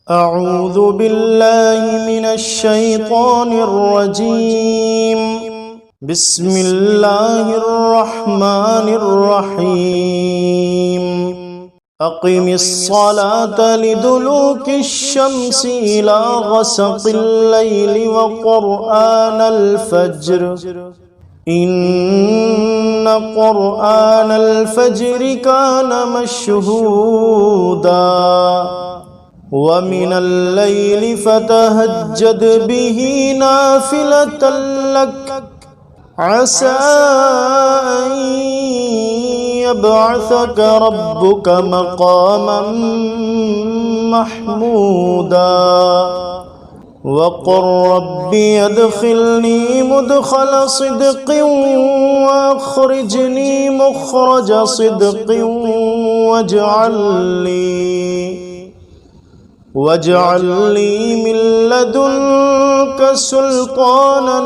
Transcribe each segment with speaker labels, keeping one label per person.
Speaker 1: أعوذ بالله من الشيطان الرجيم. بسم الله الرحمن الرحيم. أقم الصلاة لدلوك الشمس إلى غسق الليل وقرآن الفجر إن قرآن الفجر كان مشهودا ومن الليل فتهجد به نافلة لك عسى أن يبعثك ربك مقاما محمودا وقل رب ادخلني مدخل صدق واخرجني مخرج صدق واجعل لي من لدنك سلطانا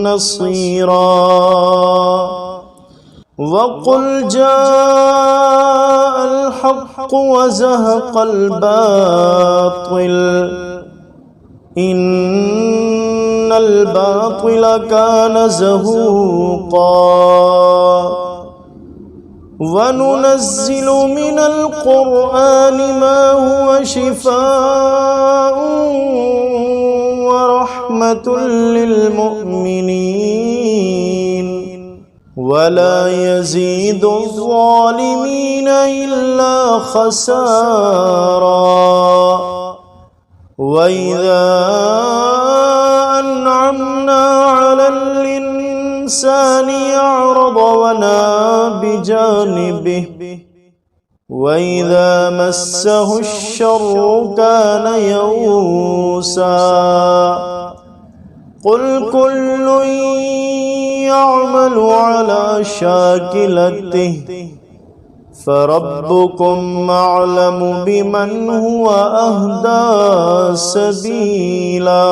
Speaker 1: نصيرا وقل جاء الحق وزهق الباطل إن الباطل كان زهوقا وننزل من القرآن ما هو شفاء ورحمة للمؤمنين ولا يزيد الظالمين إلا خسارا وإذا أنعمنا على الإنسان يعرض ونأى بجانبه وإذا مسه الشر كان يئوسا قل كل يعمل على شاكلته فربكم أعلم بمن هو أهدى سبيلا.